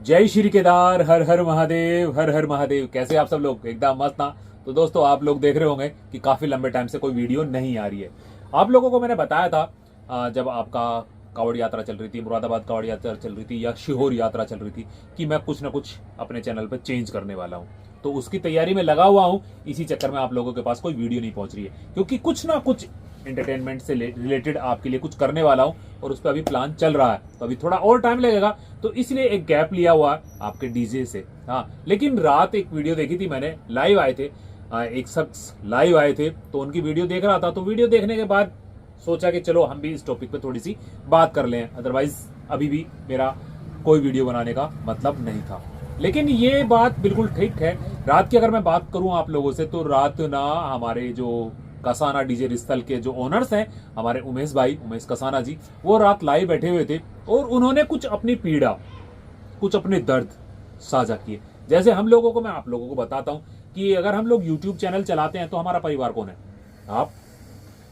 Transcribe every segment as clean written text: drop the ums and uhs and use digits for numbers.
जय श्री केदार, हर हर महादेव, हर हर महादेव। कैसे आप सब लोग? एकदम मस्त ना। तो दोस्तों, आप लोग देख रहे होंगे कि काफी लंबे टाइम से कोई वीडियो नहीं आ रही है। आप लोगों को मैंने बताया था जब आपका कांवड़ यात्रा चल रही थी, मुरादाबाद कांवड़ यात्रा चल रही थी या शिहोर यात्रा चल रही थी, कि मैं कुछ ना कुछ अपने चैनल पर चेंज करने वाला हूँ। तो उसकी तैयारी में लगा हुआ हूँ। इसी चक्कर में आप लोगों के पास कोई वीडियो नहीं पहुंच रही है, क्योंकि कुछ ना कुछ एंटरटेनमेंट से रिलेटेड आपके लिए कुछ करने वाला हूं और उस पर अभी प्लान चल रहा है। तो अभी थोड़ा और टाइम लगेगा, तो इसलिए एक गैप लिया हुआ है आपके डीजे से। हाँ, लेकिन रात एक वीडियो देखी थी मैंने, लाइव आए थे एक शख्स लाइव आए थे, तो उनकी वीडियो देख रहा था। तो वीडियो देखने के बाद सोचा कि चलो हम भी इस टॉपिक पे थोड़ी सी बात कर लें। अदरवाइज अभी भी मेरा कोई वीडियो बनाने का मतलब नहीं था। लेकिन ये बात बिल्कुल ठीक है। रात की अगर मैं बात करूं आप लोगों से, तो रात ना हमारे जो कसाना डीजे रिस्तल के जो ओनर्स हैं, हमारे उमेश कसाना जी, वो रात लाइव बैठे हुए थे और उन्होंने कुछ अपनी पीड़ा, कुछ अपने दर्द साझा किए। जैसे हम लोगों को, मैं आप लोगों को बताता हूं कि अगर हम लोग यूट्यूब चैनल चलाते हैं तो हमारा परिवार कौन है? आप।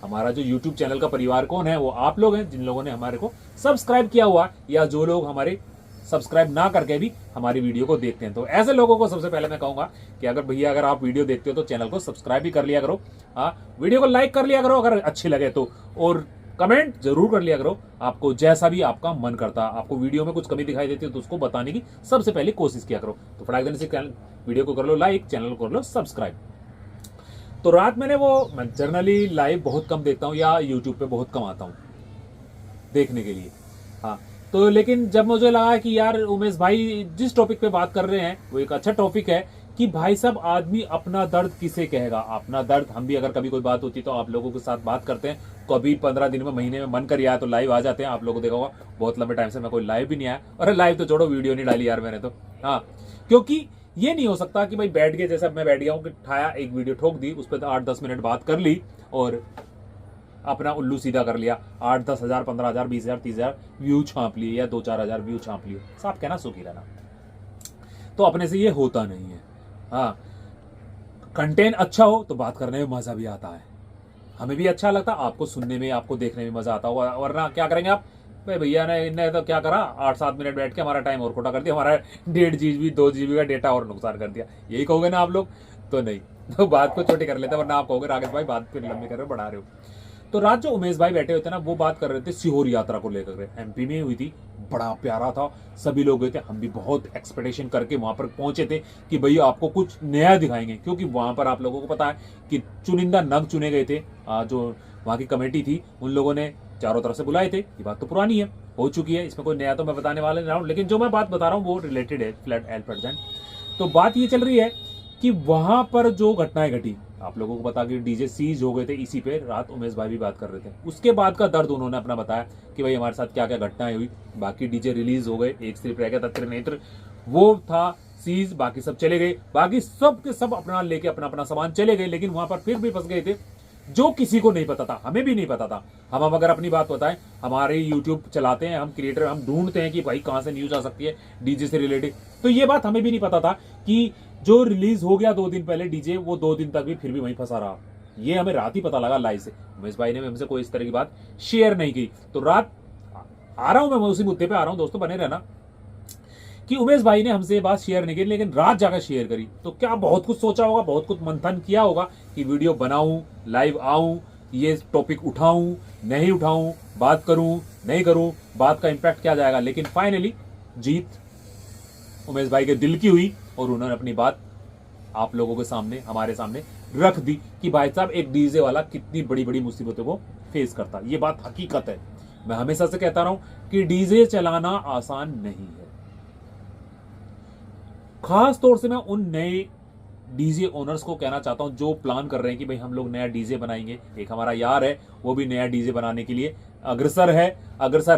हमारा जो यूट्यूब चैनल का परिवार कौन है? वो आप लोग हैं, जिन लोगों ने हमारे को सब्सक्राइब किया हुआ, या जो लोग हमारे सब्सक्राइब ना करके भी हमारी वीडियो को देखते हैं। तो ऐसे लोगों को सबसे पहले मैं कहूंगा कि अगर भैया, अगर आप वीडियो देखते हो तो चैनल को सब्सक्राइब भी कर लिया करो। वीडियो को लाइक कर लिया करो अगर अच्छी लगे तो, और कमेंट जरूर कर लिया करो। आपको जैसा भी आपका मन करता, आपको वीडियो में कुछ कमी दिखाई देती है तो उसको बताने की सबसे पहले कोशिश किया करो। तो फटाक देने से वीडियो को कर लो लाइक, चैनल को कर लो सब्सक्राइब। तो रात मैं जनरली लाइव बहुत कम देखता हूँ या यूट्यूब पे बहुत कम आता हूँ देखने के लिए। हाँ, तो लेकिन जब मुझे लगा कि यार उमेश भाई जिस टॉपिक पे बात कर रहे हैं वो एक अच्छा टॉपिक है कि भाई साहब, आदमी अपना दर्द किसे कहेगा? अपना दर्द हम भी अगर कभी कोई बात होती तो आप लोगों के साथ बात करते हैं। कभी 15 दिन में, महीने में मन कर आया तो लाइव आ जाते हैं। आप लोगों को देखा होगा बहुत लंबे टाइम से मैं कोई लाइव भी नहीं आया। अरे लाइव तो छोड़ो, वीडियो नहीं डाली यार मैंने तो। हाँ, क्योंकि ये नहीं हो सकता कि भाई बैठ गए, जैसे मैं बैठ गया हूँ कि ठाया एक वीडियो ठोक दी, उस पर 8-10 मिनट बात कर ली और अपना उल्लू सीधा कर लिया। 8-10 हजार, 15 हजार, 20 हजार, 30 हजार व्यू छाप लिए या 2-4 हजार व्यू छाप लिए। साफ कहना, सुखी रहना। तो अपने से ये होता नहीं है। हाँ, कंटेंट अच्छा हो तो बात करने में मजा भी आता है, हमें भी अच्छा लगता है, आपको सुनने में, आपको देखने में मजा आता होगा। वरना क्या करेंगे आप? भाई भैया ने इनने तो क्या करा, 8-7 मिनट बैठ के हमारा टाइम और खोटा कर दिया, हमारा 1.5 GB 2 GB का डेटा और नुकसान कर दिया। यही कहोगे ना आप लोग? तो नहीं, तो बात को छोटी कर लेते, वरना आप कहोगे राकेश भाई बात फिर लंबी कर रहे हो, बढ़ा रहे हो। तो रात जो उमेश भाई बैठे हुए थे ना, वो बात कर रहे थे शिहोर यात्रा को लेकर। एमपी में हुई थी, बड़ा प्यारा था, सभी लोग गए थे। हम भी बहुत एक्सपेक्टेशन करके वहां पर पहुंचे थे कि भैया आपको कुछ नया दिखाएंगे, क्योंकि वहां पर आप लोगों को पता है कि चुनिंदा नग चुने गए थे। जो वहां की कमेटी थी, उन लोगों ने चारों तरफ से बुलाए थे। ये बात तो पुरानी है, हो चुकी है, इसमें कोई नया तो मैं बताने वाला नहीं हूँ। लेकिन जो मैं बात बता रहा हूँ वो रिलेटेड है फ्लड एल प्रेजेंट। तो बात ये चल रही है कि वहां पर जो घटनाएं घटी, आप लोगों को बता कि डीजे सीज हो गए थे, इसी पे रात उमेश भाई भी बात कर रहे थे। उसके बाद का दर्द उन्होंने अपना बताया कि भाई हमारे साथ क्या क्या घटनाएं हुई। बाकी डीजे रिलीज हो गए, एक सिर्फ रह गया था त्रिनेत्र, वो था सीज, बाकी सब चले गए। बाकी सब के सब अपना लेके अपना अपना सामान चले गए, लेकिन वहां पर फिर भी फंस गए थे, जो किसी को नहीं पता था, हमें भी नहीं पता था। हम अगर अपनी बात बताएं, हमारे यूट्यूब चलाते हैं हम, क्रिएटर, हम ढूंढते हैं कि भाई कहां से न्यूज आ सकती है डीजे से रिलेटेड। तो ये बात हमें भी नहीं पता था कि जो रिलीज हो गया 2 दिन पहले डीजे, वो 2 दिन तक भी फिर भी वहीं फंसा रहा। ये हमें रात ही पता लगा लाइव से। उमेश भाई ने हमसे कोई इस तरह की बात शेयर नहीं की। तो रात आ रहा हूं मैं उसी मुद्दे पे आ रहा हूं, दोस्तों बने रहना, कि उमेश भाई ने हमसे ये बात शेयर नहीं की, लेकिन रात जाकर शेयर करी। तो क्या बहुत कुछ सोचा होगा, बहुत कुछ मंथन किया होगा कि वीडियो बनाऊं, लाइव आऊं, ये टॉपिक उठाऊं, नहीं उठाऊं, बात करूं, नहीं करूं, बात का इंपैक्ट क्या जाएगा। लेकिन फाइनली जीत उमेश भाई के दिल की हुई और उन्होंने अपनी बात आप लोगों के सामने, हमारे सामने रख दी कि भाई साहब एक डीजे वाला कितनी बड़ी बड़ी मुसीबतों को फेस करता। ये बात हकीकत है। मैं हमेशा से कहता रहा हूं कि डीजे चलाना आसान नहीं है। खास तौर से मैं उन नए डीजे ओनर्स को कहना चाहता हूं जो प्लान कर रहे हैं कि भाई हम लोग नया डीजे बनाएंगे। एक हमारा यार है, वो भी नया डीजे बनाने के लिए अग्रसर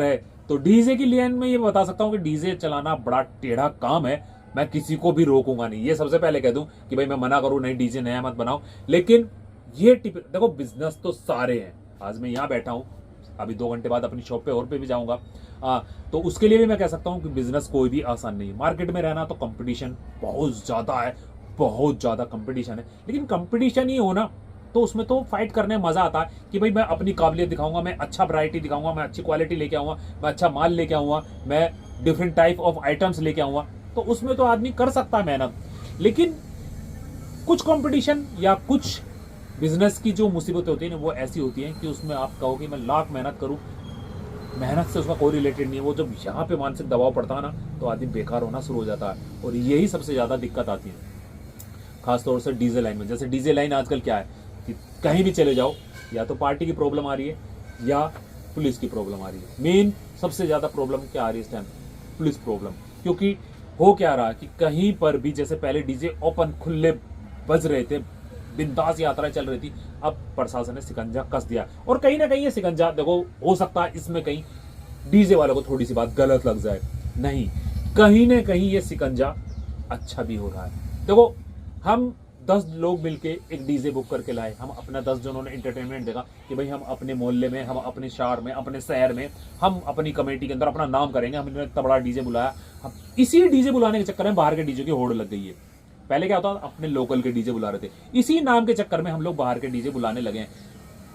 है। तो डीजे की लाइन में ये बता सकता हूं कि डीजे चलाना बड़ा टेढ़ा काम है। मैं किसी को भी रोकूंगा नहीं, ये सबसे पहले कह दूं कि भाई मैं मना करूं नहीं, डीजे नया मत बनाओ। लेकिन ये देखो, बिजनेस तो सारे हैं। आज मैं यहां बैठा हूं, अभी 2 घंटे बाद अपनी शॉप पे और पे भी जाऊंगा। तो उसके लिए भी मैं कह सकता हूं कि बिजनेस कोई भी आसान नहीं है। मार्केट में रहना तो कंपटीशन बहुत ज्यादा है, बहुत ज्यादा कंपटीशन है। लेकिन कंपटीशन ही हो ना, तो उसमें तो फाइट करने में मजा आता है कि भाई मैं अपनी काबिलियत दिखाऊंगा, मैं अच्छा वैरायटी दिखाऊंगा, मैं अच्छी क्वालिटी लेके आऊंगा, मैं अच्छा माल लेके आऊंगा, मैं डिफरेंट टाइप ऑफ आइटम्स लेके आऊंगा। तो उसमें तो आदमी कर सकता है मेहनत, लेकिन कुछ कंपटीशन या कुछ बिजनेस की जो मुसीबतें होती है ना वो ऐसी होती हैं कि उसमें आप कहो कि मैं लाख मेहनत करूं, मेहनत से उसका कोई रिलेटेड नहीं है। वो जब यहाँ पे मानसिक दबाव पड़ता है ना तो आदमी बेकार होना शुरू हो जाता है, और यही सबसे ज़्यादा दिक्कत आती है खासतौर से डीजे लाइन में। जैसे डीजे लाइन आजकल क्या है कि कहीं भी चले जाओ या तो पार्टी की प्रॉब्लम आ रही है या पुलिस की प्रॉब्लम आ रही है। मेन सबसे ज़्यादा प्रॉब्लम क्या आ रही है इस टाइम? Police problem. क्योंकि हो क्या रहा कि कहीं पर भी जैसे पहले डीजे ओपन खुले बज रहे थे, बिंदास यात्राएं चल रही थी, अब प्रशासन ने शिकंजा कस दिया। और कहीं ना कहीं ये शिकंजा देखो, हो सकता है इसमें कहीं डीजे वालों को थोड़ी सी बात गलत लग जाए, नहीं, कहीं ना कहीं ये शिकंजा अच्छा भी हो रहा है। देखो, हम 10 लोग मिलके एक डीजे बुक करके लाए, हम अपना 10 जनों ने एंटरटेनमेंट देखा कि भाई हम अपने मोहल्ले में, हम अपने शहर में, अपने शहर में, हम अपनी कमेटी के अंदर अपना नाम करेंगे, हमने इतना बड़ा डीजे बुलाया। हम इसी डीजे बुलाने के चक्कर में बाहर के डीजे की होड़ लग गई है। पहले क्या होता था, अपने लोकल के डीजे बुला रहे थे, इसी नाम के चक्कर में हम लोग बाहर के डीजे बुलाने लगे हैं।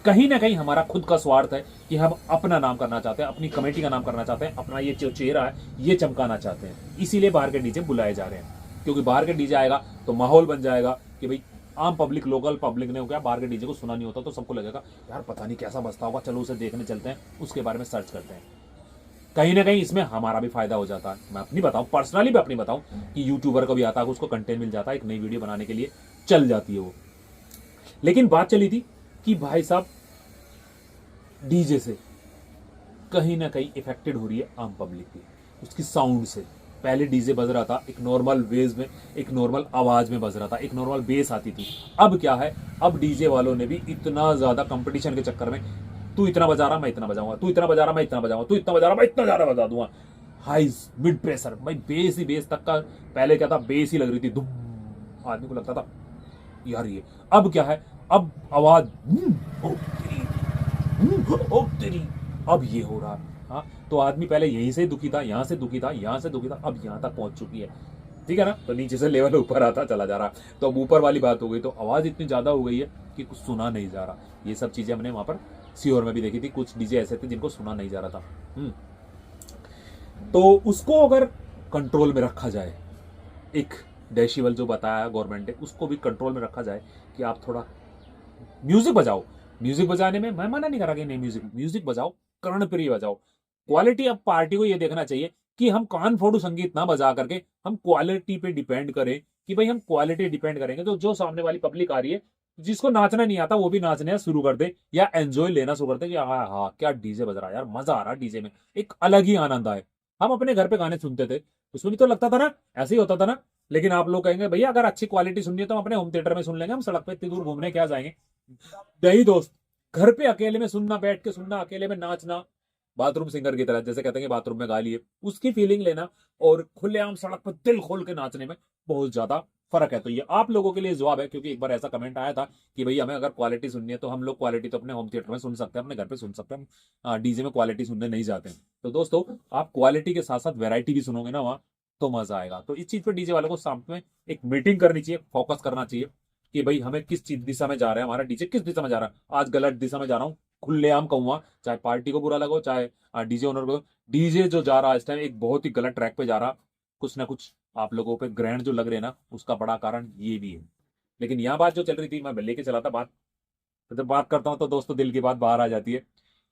कहीं ना कहीं हमारा खुद का स्वार्थ है कि हम अपना नाम करना चाहते हैं, अपनी कमेटी का नाम करना चाहते हैं, अपना ये जो चेहरा है ये चमकाना चाहते हैं, इसीलिए बाहर के डीजे बुलाए जा रहे हैं। क्योंकि बाहर के डीजे आएगा तो माहौल बन जाएगा कि भाई आम पब्लिक, लोकल पब्लिक ने हो गया, बाहर के डीजे को सुना नहीं होता तो सबको लगेगा यार पता नहीं कैसा बजता होगा, चलो उसे देखने चलते हैं, उसके बारे में सर्च करते हैं। कहीं ना कहीं इसमें हमारा भी फायदा हो जाता है। मैं अपनी बताऊं, पर्सनली मैं अपनी बताऊं कि यूट्यूबर को भी आता है, उसको कंटेंट मिल जाता है, एक नई वीडियो बनाने के लिए चल जाती है वो। लेकिन बात चली थी कि भाई साहब डीजे से कहीं ना कहीं इफेक्टेड हो रही है आम पब्लिक भी, उसकी साउंड से। पहले डीजे बज रहा था एक नॉर्मल वेज में, एक नॉर्मल आवाज में बज रहा था, एक नॉर्मल बेस आती थी। अब क्या है, अब डीजे वालों ने भी इतना ज्यादा कंपटीशन के चक्कर में, तू इतना बजा रहा मैं इतना बजाऊंगा, तू इतना बजा रहा मैं इतना बजाऊंगा, तू इतना बजा रहा मैं इतना ज्यादा बजा दूंगा, हाई मिड प्रेशर, भाई बेस ही बेस तक का। पहले क्या था, बेस ही लग रही थी धुम, आदमी को लगता था यार ये। अब क्या है, अब आवाज ओ तेरी, अब ये हो रहा है। हाँ, तो आदमी पहले यहीं से दुखी था, यहां से दुखी था, यहां से दुखी था, अब यहां तक पहुंच चुकी है, ठीक है ना। तो नीचे से लेवल ऊपर आता चला जा रहा, तो अब ऊपर वाली बात हो गई, तो आवाज इतनी ज्यादा हो गई है कि कुछ सुना नहीं जा रहा। ये सब चीजें हमने वहां पर सीओर में भी देखी थी, कुछ डीजे ऐसे थे जिनको सुना नहीं जा रहा था। तो उसको अगर कंट्रोल में रखा जाए, एक डेसिबल जो बताया गवर्नमेंट ने उसको भी कंट्रोल में रखा जाए कि आप थोड़ा म्यूजिक बजाओ। म्यूजिक बजाने में मैं मना नहीं कर रहा कि नहीं, म्यूजिक बजाओ, कर्णप्रिय बजाओ। क्वालिटी, अब पार्टी को ये देखना चाहिए कि हम कान फोड़ू संगीत ना बजा करके हम क्वालिटी पे डिपेंड करें, कि भाई हम क्वालिटी डिपेंड करेंगे तो जो सामने वाली पब्लिक आ रही है, जिसको नाचना नहीं आता वो भी नाचने शुरू कर दे या एंजॉय लेना शुरू कर दे कि हाँ हाँ क्या डीजे बज रहा है यार, मजा आ रहा है डीजे में, एक अलग ही आनंद आए। हम अपने घर पे गाने सुनते थे, उसमें भी तो लगता था ना, ऐसे ही होता था ना। लेकिन आप लोग कहेंगे भैया अगर अच्छी क्वालिटी सुननी है तो हम अपने होम थिएटर में सुन लेंगे, हम सड़क पे इतनी दूर घूमने क्या जाएंगे। नहीं दोस्त, घर पे अकेले में सुनना, बैठ के सुनना, अकेले में नाचना, बाथरूम सिंगर की तरह, जैसे कहते हैं बाथरूम में गा लिए, उसकी फीलिंग लेना और खुलेआम सड़क पर दिल खोल के नाचने में बहुत ज्यादा फर्क है। तो ये आप लोगों के लिए जवाब है, क्योंकि एक बार ऐसा कमेंट आया था कि भैया हमें अगर क्वालिटी सुननी है तो हम लोग क्वालिटी तो अपने होम थिएटर में सुन सकते हैं, अपने घर पे सुन सकते हैं, हम डीजे में क्वालिटी सुनने नहीं जाते हैं। तो दोस्तों, आप क्वालिटी के साथ साथ वेराइटी भी सुनोगे ना वहाँ, तो मजा आएगा। तो इस चीज पर डीजे वालों को साथ में एक मीटिंग करनी चाहिए, फोकस करना चाहिए कि भाई हमें किस चीज दिशा में जा रहा है, हमारा डीजे किस दिशा में जा रहा है। आज गलत दिशा में जा रहा हूँ, खुलेआम कहूंगा, चाहे पार्टी को बुरा लगा, चाहे डीजे ओनर को। डीजे जो जा रहा है इस टाइम एक बहुत ही गलत ट्रैक पे जा रहा, कुछ ना कुछ आप लोगों पे ग्रहण जो लग रहे हैं ना, उसका बड़ा कारण ये भी है। लेकिन यहाँ बात जो चल रही थी, मैं लेके चला था बात, तो जब बात करता हूँ तो दोस्तों दिल की बात बाहर आ जाती है।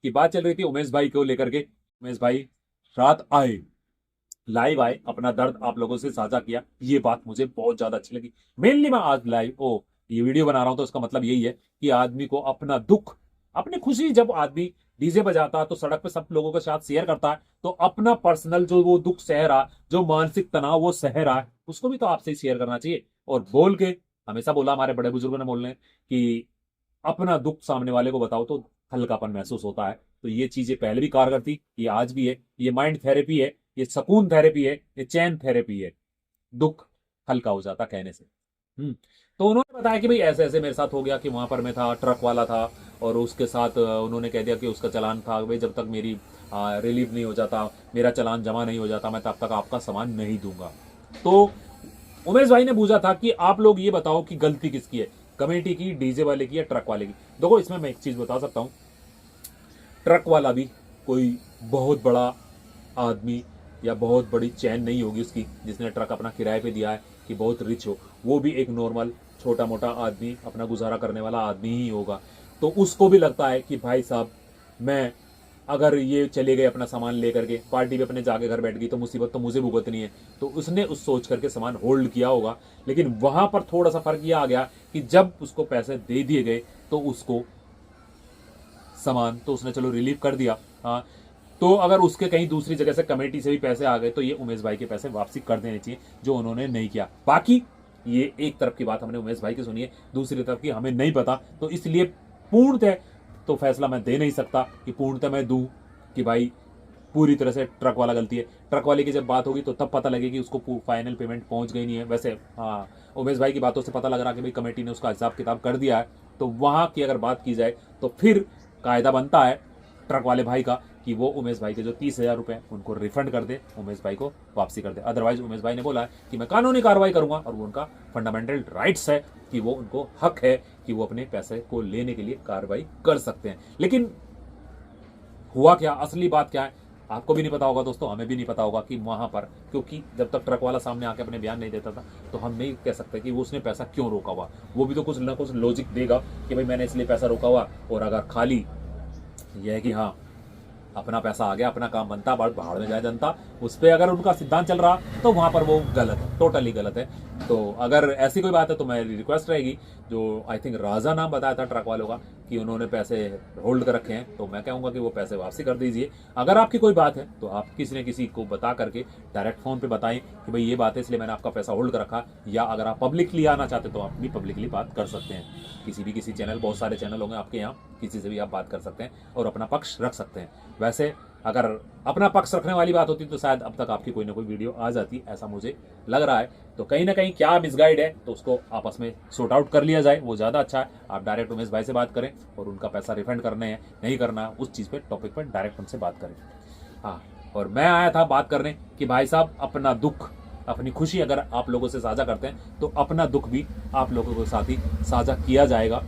कि बात चल रही थी उमेश भाई को लेकर के। उमेश भाई रात आए, लाइव आए, अपना दर्द आप लोगों से साझा किया, ये बात मुझे बहुत ज्यादा अच्छी लगी। मेनली मैं आज लाइव ये वीडियो बना रहा हूं तो इसका मतलब यही है कि आदमी को अपना दुख, अपनी खुशी, जब आदमी डीजे बजाता है तो सड़क पे सब लोगों के साथ शेयर करता है, तो अपना पर्सनल जो वो दुख सह रहा, जो मानसिक तनाव वो सह रहा है, उसको भी तो आपसे ही शेयर करना चाहिए। और बोल के, हमेशा बोला हमारे बड़े बुजुर्गों ने बोलने कि अपना दुख सामने वाले को बताओ तो हल्कापन महसूस होता है। तो ये चीजें पहले भी कारगर थी, ये आज भी है, ये माइंड थेरेपी है, ये सुकून थेरेपी है, ये चैन थेरेपी है, दुख हल्का हो जाता कहने से। तो उन्होंने बताया कि भाई ऐसे ऐसे मेरे साथ हो गया कि वहां पर मैं था, ट्रक वाला था, और उसके साथ उन्होंने कह दिया कि उसका चालान था, भाई जब तक मेरी रिलीव नहीं हो जाता, मेरा चालान जमा नहीं हो जाता, मैं तब तक आपका सामान नहीं दूंगा। तो उमेश भाई ने पूछा था कि आप लोग ये बताओ कि गलती किसकी है, कमेटी की, डीजे वाले की या ट्रक वाले की। देखो इसमें मैं एक चीज बता सकता हूं, ट्रक वाला भी कोई बहुत बड़ा आदमी या बहुत बड़ी चैन नहीं होगी उसकी जिसने ट्रक अपना किराए पे दिया है कि बहुत रिच हो, वो भी एक नॉर्मल छोटा मोटा आदमी, अपना गुजारा करने वाला आदमी ही होगा। तो उसको भी लगता है कि भाई साहब मैं अगर ये चले गए अपना सामान लेकर के, पार्टी पे अपने जाके घर बैठ गई तो मुसीबत तो मुझे भुगतनी है। तो उसने उस सोच करके सामान होल्ड किया होगा। लेकिन वहां पर थोड़ा सा फर्क यह आ गया कि जब उसको पैसे दे दिए गए तो उसको सामान तो उसने चलो रिलीव कर दिया, हाँ, तो अगर उसके कहीं दूसरी जगह से कमेटी से भी पैसे आ गए तो ये उमेश भाई के पैसे वापसी कर देने चाहिए, जो उन्होंने नहीं किया। बाकी ये एक तरफ की बात हमने उमेश भाई की सुनी है, दूसरी तरफ की हमें नहीं पता, तो इसलिए पूर्णतः तो फैसला मैं दे नहीं सकता कि पूर्णतः मैं दूं कि भाई पूरी तरह से ट्रक वाला गलती है। ट्रक वाले की जब बात होगी तो तब पता लगेगी उसको फाइनल पेमेंट पहुंच गई नहीं है। वैसे हाँ, उमेश भाई की बातों से पता लग रहा कि भाई कमेटी ने उसका हिसाब किताब कर दिया है, तो वहां की अगर बात की जाए तो फिर कायदा बनता है ट्रक वाले भाई का कि वो उमेश भाई के जो 30,000 रुपए उनको रिफंड कर दे, उमेश भाई को वापसी कर दे। अदरवाइज उमेश भाई ने बोला है कि मैं कानूनी कार्रवाई करूंगा, और वो उनका फंडामेंटल राइट्स है कि वो उनको हक है कि वो अपने पैसे को लेने के लिए कार्रवाई कर सकते हैं। लेकिन हुआ क्या, असली बात क्या है, आपको भी नहीं पता होगा दोस्तों, हमें भी नहीं पता होगा कि वहां पर, क्योंकि जब तक ट्रक वाला सामने आके अपने बयान नहीं देता था तो हम नहीं कह सकते कि वो उसने पैसा क्यों रोका हुआ। वो भी तो कुछ ना कुछ लॉजिक देगा कि भाई मैंने इसलिए पैसा रोका हुआ, और अगर खाली यह है कि हाँ अपना पैसा आ गया, अपना काम बनता, बात भाड़ में जाए जनता, उस पर अगर उनका सिद्धांत चल रहा तो वहां पर वो गलत है, टोटली गलत है। तो अगर ऐसी कोई बात है तो मेरी रिक्वेस्ट रहेगी, जो आई थिंक राजा नाम बताया था ट्रक वालों का कि उन्होंने पैसे होल्ड कर रखे हैं, तो मैं कहूँगा कि वो पैसे वापसी कर दीजिए। अगर आपकी कोई बात है तो आप किसी न किसी को बता करके डायरेक्ट फ़ोन पे बताएं कि भाई ये बात है इसलिए मैंने आपका पैसा होल्ड कर रखा, या अगर आप पब्लिकली आना चाहते तो आप भी पब्लिकली बात कर सकते हैं। किसी चैनल, बहुत सारे चैनल होंगे आपके यहाँ, किसी से भी आप बात कर सकते हैं और अपना पक्ष रख सकते हैं। वैसे अगर अपना पक्ष रखने वाली बात होती तो शायद अब तक आपकी कोई ना कोई वीडियो आ जाती, ऐसा मुझे लग रहा है। तो कहीं ना कहीं क्या मिसगाइड है तो उसको आपस में सॉर्ट आउट कर लिया जाए, वो ज़्यादा अच्छा है। आप डायरेक्ट उमेश भाई से बात करें और उनका पैसा रिफंड करने हैं नहीं करना, उस चीज़ पे टॉपिक पर डायरेक्ट उनसे बात करें। हाँ, और मैं आया था बात करने कि भाई साहब अपना दुख, अपनी खुशी अगर आप लोगों से साझा करते हैं तो अपना दुख भी आप लोगों के साथ ही साझा किया जाएगा।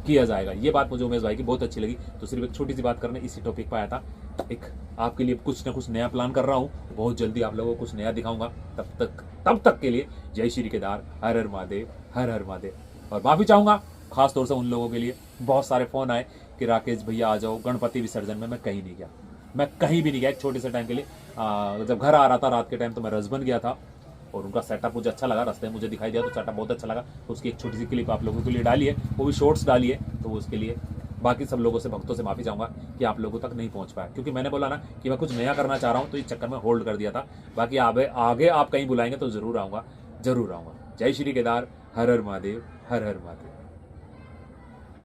ये बात मुझे उमेश भाई की बहुत अच्छी लगी। तो सिर्फ एक छोटी सी बात करने इसी टॉपिक पर आया था। एक आपके लिए कुछ ना कुछ नया प्लान कर रहा हूँ, बहुत जल्दी आप लोगों को कुछ नया दिखाऊंगा। तब तक के लिए जय श्री केदार, हर हर महादेव, हर हर महादेव। और माफी चाहूंगा खास तौर से उन लोगों के लिए, बहुत सारे फोन आए कि राकेश भैया आ जाओ गणपति विसर्जन में। मैं कहीं नहीं गया, मैं कहीं भी नहीं गया एक छोटे से टाइम के लिए। जब घर आ रहा था रात के टाइम तो मैं रजबन गया था और उनका सेटअप मुझे अच्छा लगा, रास्ते में मुझे दिखाई दिया तो सेटअप बहुत अच्छा लगा। तो उसकी एक छोटी सी क्लिप आप लोगों के लिए डाली है, वो भी शॉर्ट्स डाली है, तो उसके लिए बाकी सब लोगों से, भक्तों से माफी चाहूंगा कि आप लोगों तक नहीं पहुंच पाया, क्योंकि मैंने बोला ना कि मैं कुछ नया करना चाह रहा हूं तो इस चक्कर में होल्ड कर दिया था। बाकी आगे आप कहीं बुलाएंगे तो जरूर आऊंगा। जय श्री केदार, हर हर महादेव, हर हर महादेव।